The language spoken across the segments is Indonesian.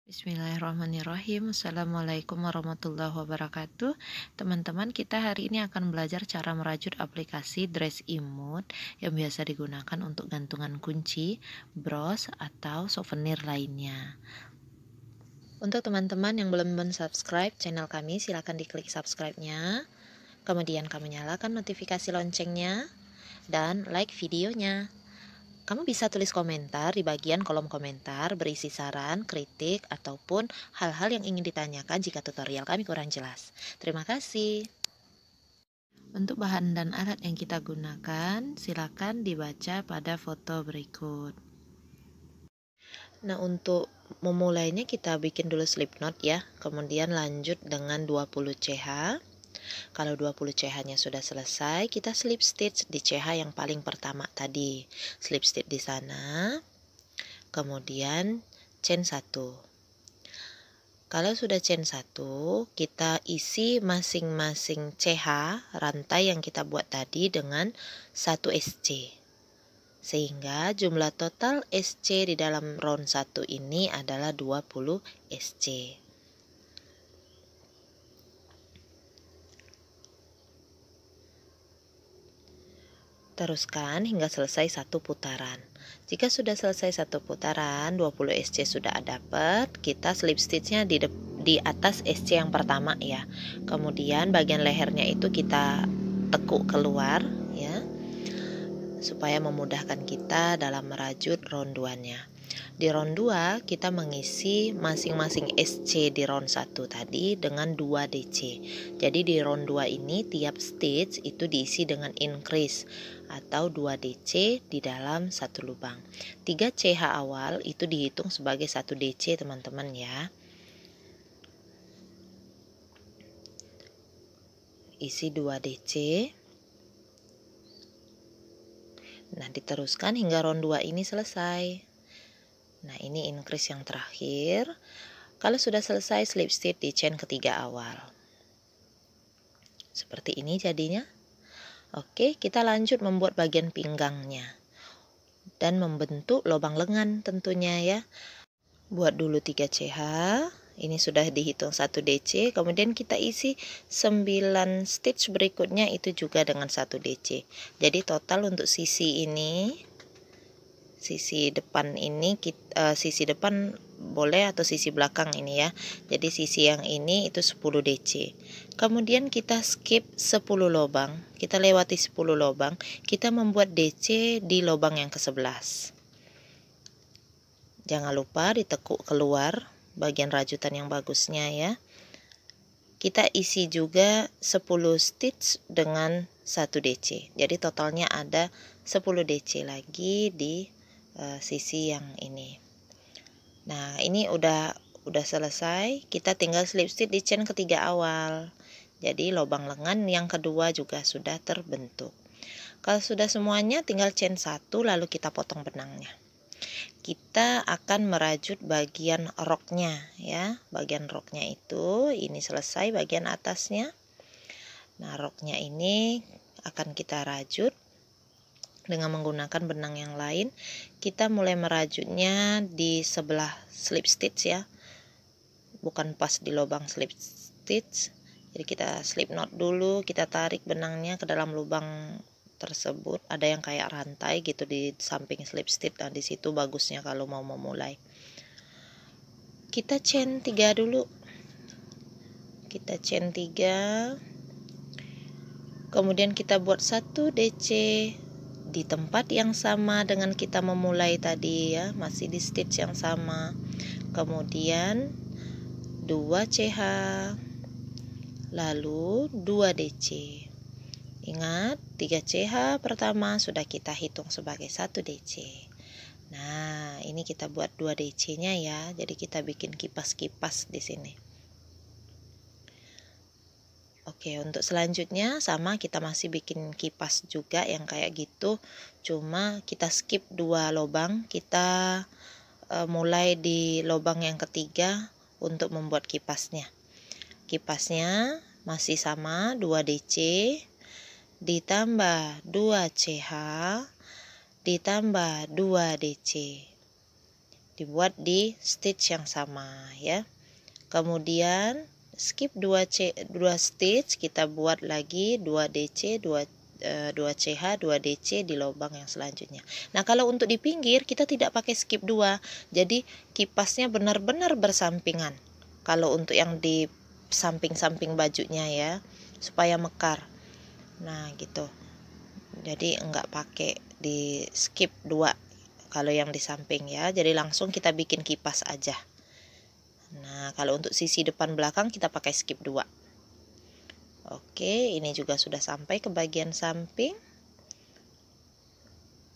Bismillahirrahmanirrahim. Assalamualaikum warahmatullahi wabarakatuh. Teman-teman, kita hari ini akan belajar cara merajut aplikasi Dress Emote yang biasa digunakan untuk gantungan kunci, bros, atau souvenir lainnya. Untuk teman-teman yang belum subscribe channel kami, silakan diklik subscribe-nya. Kemudian kamu nyalakan notifikasi loncengnya dan like videonya. Kamu bisa tulis komentar di bagian kolom komentar berisi saran, kritik, ataupun hal-hal yang ingin ditanyakan jika tutorial kami kurang jelas. Terima kasih. Untuk bahan dan alat yang kita gunakan, silakan dibaca pada foto berikut. Nah, untuk memulainya kita bikin dulu slip knot ya, kemudian lanjut dengan 20 CH. Kalau 20 CH-nya sudah selesai, kita slip stitch di CH yang paling pertama tadi. Slip stitch di sana, kemudian chain 1. Kalau sudah chain 1, kita isi masing-masing CH rantai yang kita buat tadi dengan 1 SC. Sehingga jumlah total SC di dalam round 1 ini adalah 20 SC. Teruskan hingga selesai satu putaran. Jika sudah selesai satu putaran, 20 SC sudah dapat, kita slip stitchnya di atas SC yang pertama ya. Kemudian bagian lehernya itu kita tekuk keluar ya, supaya memudahkan kita dalam merajut round 2-nya. Di round 2 kita mengisi masing-masing SC di round 1 tadi dengan 2 DC. Jadi di round 2 ini tiap stitch itu diisi dengan increase atau 2 DC di dalam satu lubang. 3 CH awal itu dihitung sebagai 1 DC teman-teman ya. Isi 2 DC. Nah, diteruskan hingga round 2 ini selesai. Nah, ini increase yang terakhir. Kalau sudah selesai, slip stitch di chain ketiga awal. Seperti ini jadinya. Oke, kita lanjut membuat bagian pinggangnya. Dan membentuk lubang lengan tentunya ya. Buat dulu 3 CH. Ini sudah dihitung 1 DC. Kemudian kita isi 9 stitch berikutnya itu juga dengan 1 DC. Jadi total untuk sisi ini, sisi depan ini sisi depan boleh atau sisi belakang ini ya. Jadi sisi yang ini itu 10 DC. Kemudian kita skip 10 lubang. Kita lewati 10 lubang. Kita membuat DC di lubang yang ke-11. Jangan lupa ditekuk keluar bagian rajutan yang bagusnya ya. Kita isi juga 10 stitch dengan 1 DC. Jadi totalnya ada 10 DC lagi di sisi yang ini. Nah, ini udah selesai. Kita tinggal slip stitch di chain ketiga awal. Jadi lubang lengan yang kedua juga sudah terbentuk. Kalau sudah semuanya, tinggal chain 1 lalu kita potong benangnya. Kita akan merajut bagian roknya ya. Bagian roknya itu ini selesai bagian atasnya. Nah, roknya ini akan kita rajut dengan menggunakan benang yang lain. Kita mulai merajutnya di sebelah slip stitch ya, bukan pas di lubang slip stitch. Jadi kita slip knot dulu, kita tarik benangnya ke dalam lubang tersebut. Ada yang kayak rantai gitu di samping slip stitch. Nah, di situ bagusnya kalau mau memulai. Kita chain 3 dulu. Kita chain 3. Kemudian kita buat 1 DC di tempat yang sama dengan kita memulai tadi ya, masih di stitch yang sama. Kemudian 2 CH, lalu 2 DC. Ingat, 3 CH pertama sudah kita hitung sebagai 1 DC. Nah, ini kita buat 2 DC-nya ya. Jadi kita bikin kipas-kipas di sini. Oke, untuk selanjutnya sama, kita masih bikin kipas juga yang kayak gitu. Cuma kita skip 2 lubang. Kita mulai di lubang yang ketiga untuk membuat kipasnya. Kipasnya masih sama, 2 DC ditambah 2 CH ditambah 2 DC. dibuat di stitch yang sama ya. Kemudian skip 2 stitch, kita buat lagi 2 DC, 2 CH, 2 DC di lubang yang selanjutnya. Nah, kalau untuk di pinggir kita tidak pakai skip 2. Jadi kipasnya benar-benar bersampingan. Kalau untuk yang di samping-samping bajunya ya, supaya mekar. Nah, gitu. Jadi enggak pakai di skip 2 kalau yang di samping ya. Jadi langsung kita bikin kipas aja. Nah, kalau untuk sisi depan belakang kita pakai skip 2. Oke, ini juga sudah sampai ke bagian samping.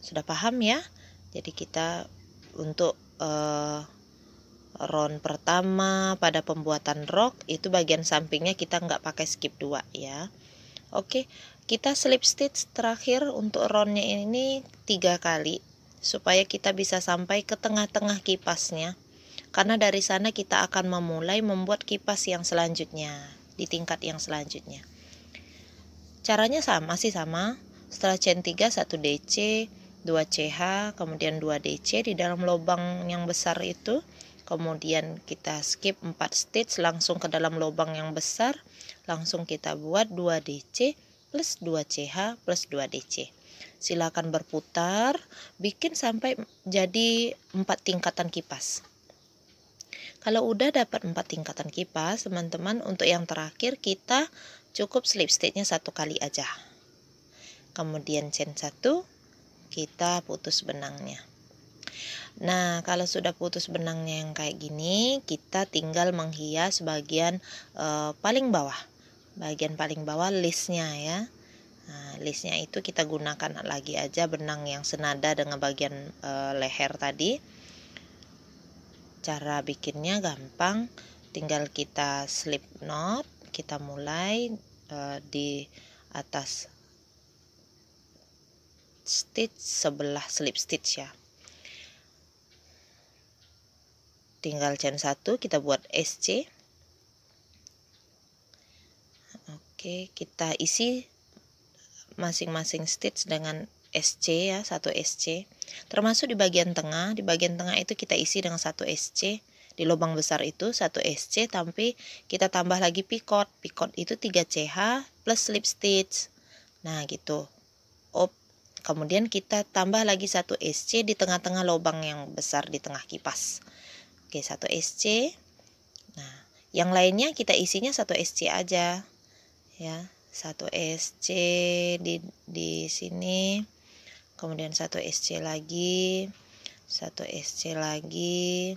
Sudah paham ya? Jadi kita untuk round pertama pada pembuatan rok itu bagian sampingnya kita nggak pakai skip 2 ya. Oke, kita slip stitch terakhir untuk roundnya ini 3 kali supaya kita bisa sampai ke tengah-tengah kipasnya. Karena dari sana kita akan memulai membuat kipas yang selanjutnya, di tingkat yang selanjutnya. Caranya masih sama. Setelah chain 3, 1 DC, 2 CH, kemudian 2 DC di dalam lubang yang besar itu. Kemudian kita skip 4 stitch langsung ke dalam lubang yang besar. Langsung kita buat 2 DC plus 2 CH plus 2 DC. Silakan berputar, bikin sampai jadi 4 tingkatan kipas. Kalau udah dapat 4 tingkatan kipas, teman-teman, untuk yang terakhir kita cukup slip stitchnya 1 kali aja. Kemudian chain 1, kita putus benangnya. Nah, kalau sudah putus benangnya yang kayak gini, kita tinggal menghias bagian paling bawah. Bagian paling bawah listnya ya. Nah, listnya itu kita gunakan lagi aja benang yang senada dengan bagian leher tadi. Cara bikinnya gampang, tinggal kita slip knot, kita mulai di atas stitch sebelah slip stitch ya. Tinggal chain 1 kita buat SC. Oke, kita isi masing-masing stitch dengan SC ya, 1 SC. Termasuk di bagian tengah itu kita isi dengan 1 SC. Di lubang besar itu 1 SC, tapi kita tambah lagi picot. Picot itu 3 CH plus slip stitch. Nah, gitu. Kemudian kita tambah lagi 1 SC di tengah-tengah lubang yang besar di tengah kipas. Oke, 1 SC. Nah, yang lainnya kita isinya 1 SC aja. Ya, 1 SC di sini. Kemudian 1 SC lagi, 1 SC lagi,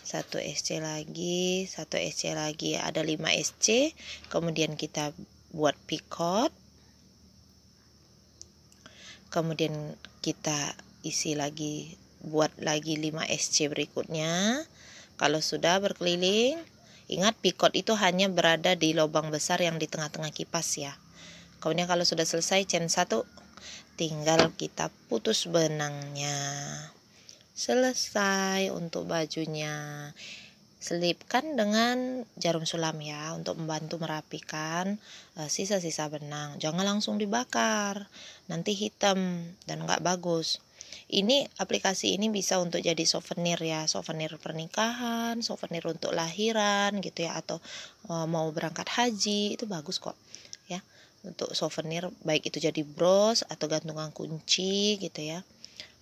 1 SC lagi, 1 SC lagi, ada 5 SC. Kemudian kita buat picot. Kemudian kita isi lagi, buat lagi 5 SC berikutnya. Kalau sudah berkeliling, ingat picot itu hanya berada di lubang besar yang di tengah-tengah kipas ya. Kemudian kalau sudah selesai chain 1, tinggal kita putus benangnya. Selesai untuk bajunya. Selipkan dengan jarum sulam ya, untuk membantu merapikan sisa-sisa benang. Jangan langsung dibakar, nanti hitam dan nggak bagus. Ini aplikasi ini bisa untuk jadi souvenir ya, souvenir pernikahan, souvenir untuk lahiran gitu ya, atau mau berangkat haji, itu bagus kok ya. Untuk souvenir, baik itu jadi bros atau gantungan kunci gitu ya.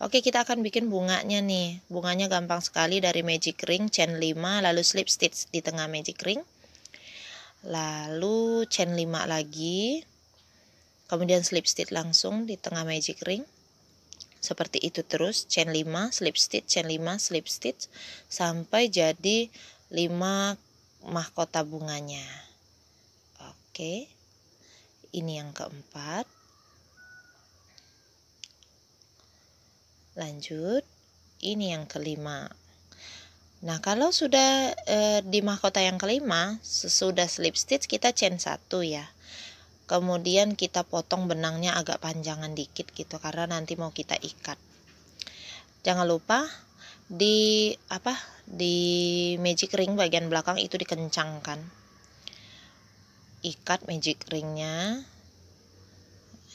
Oke, kita akan bikin bunganya nih. Bunganya gampang sekali, dari magic ring chain 5 lalu slip stitch di tengah magic ring. Lalu chain 5 lagi. Kemudian slip stitch langsung di tengah magic ring. Seperti itu terus, chain 5 slip stitch, chain 5 slip stitch sampai jadi 5 mahkota bunganya. Oke. Ini yang keempat. Lanjut, ini yang kelima. Nah, kalau sudah di mahkota yang kelima, sesudah slip stitch kita chain 1 ya. Kemudian kita potong benangnya agak panjangan dikit gitu, karena nanti mau kita ikat. Jangan lupa di magic ring bagian belakang itu dikencangkan. Ikat magic ringnya.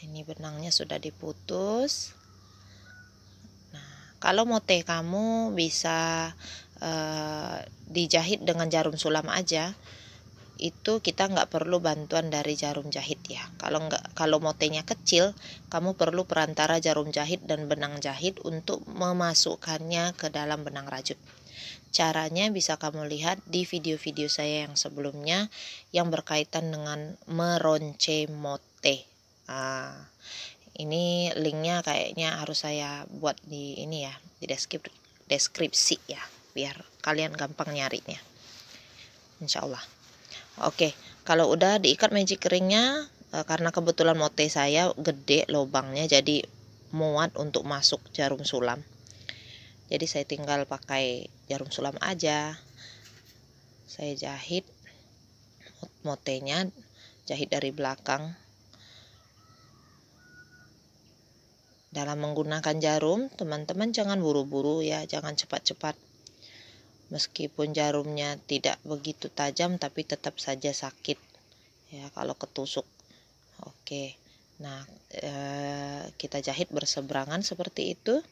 Ini benangnya sudah diputus. Nah, Kalau mote kamu bisa dijahit dengan jarum sulam aja, itu kita nggak perlu bantuan dari jarum jahit ya. Kalau motenya kecil, kamu perlu perantara jarum jahit dan benang jahit untuk memasukkannya ke dalam benang rajut. Caranya bisa kamu lihat di video-video saya yang sebelumnya yang berkaitan dengan meronce mote. Ini linknya kayaknya harus saya buat di ini ya, di deskripsi ya, biar kalian gampang nyarinya, insya Allah. Oke, kalau udah diikat magic ringnya, karena kebetulan mote saya gede lubangnya, jadi muat untuk masuk jarum sulam. Jadi saya tinggal pakai jarum sulam aja. Saya jahit motenya, jahit dari belakang. Dalam menggunakan jarum, teman-teman jangan buru-buru ya, jangan cepat-cepat. Meskipun jarumnya tidak begitu tajam, tapi tetap saja sakit ya kalau ketusuk. Oke, nah kita jahit berseberangan seperti itu.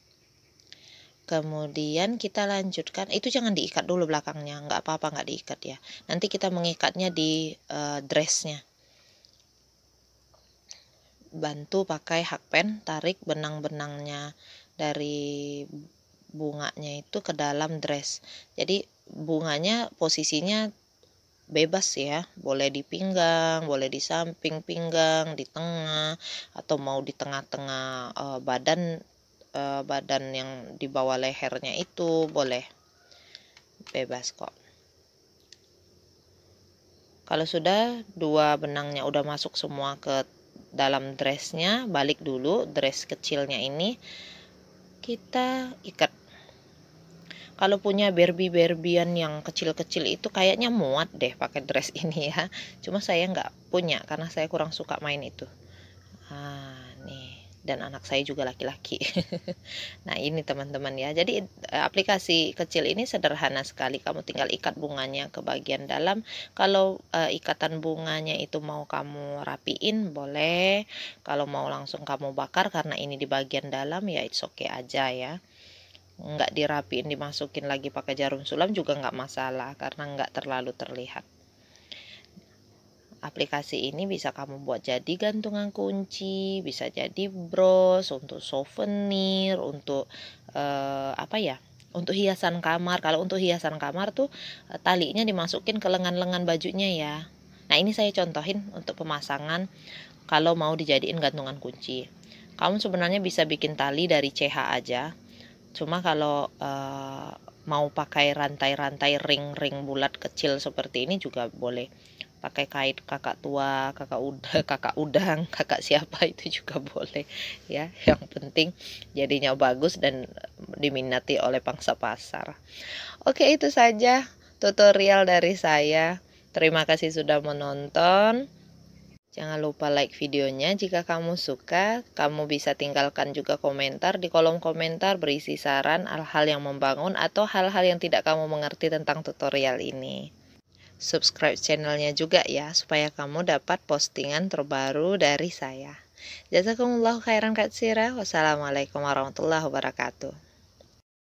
Kemudian kita lanjutkan, itu jangan diikat dulu belakangnya, nggak apa-apa nggak diikat ya. Nanti kita mengikatnya di dressnya. Bantu pakai hakpen, tarik benang-benangnya dari bunganya itu ke dalam dress. Jadi bunganya posisinya bebas ya, boleh di pinggang, boleh di samping pinggang, di tengah, atau mau di tengah-tengah badan yang di bawah lehernya itu boleh, bebas kok. Kalau sudah dua benangnya udah masuk semua ke dalam dressnya, balik dulu dress kecilnya ini kita ikat. Kalau punya berbian yang kecil-kecil itu kayaknya muat deh pakai dress ini ya, cuma saya nggak punya karena saya kurang suka main itu. Nih, dan anak saya juga laki-laki. Nah ini teman-teman ya, jadi aplikasi kecil ini sederhana sekali. Kamu tinggal ikat bunganya ke bagian dalam. Kalau ikatan bunganya itu mau kamu rapiin boleh, kalau mau langsung kamu bakar karena ini di bagian dalam ya it's okay aja ya. Nggak dirapiin dimasukin lagi pakai jarum sulam juga nggak masalah karena nggak terlalu terlihat. Aplikasi ini bisa kamu buat jadi gantungan kunci, bisa jadi bros, untuk souvenir, untuk untuk hiasan kamar. Kalau untuk hiasan kamar tuh talinya dimasukin ke lengan-lengan bajunya ya. Nah ini saya contohin untuk pemasangan kalau mau dijadiin gantungan kunci. Kamu sebenarnya bisa bikin tali dari CH aja. Cuma kalau mau pakai rantai-rantai ring-ring bulat kecil seperti ini juga boleh. Pakai kait kakak tua, kakak udang, kakak siapa itu juga boleh ya. Yang penting jadinya bagus dan diminati oleh pangsa pasar. Oke, itu saja tutorial dari saya. Terima kasih sudah menonton. Jangan lupa like videonya. Jika kamu suka, kamu bisa tinggalkan juga komentar di kolom komentar berisi saran, hal-hal yang membangun, atau hal-hal yang tidak kamu mengerti tentang tutorial ini. Subscribe channelnya juga ya, supaya kamu dapat postingan terbaru dari saya. Jazakumullahu khairan katsira. Wassalamualaikum warahmatullahi wabarakatuh.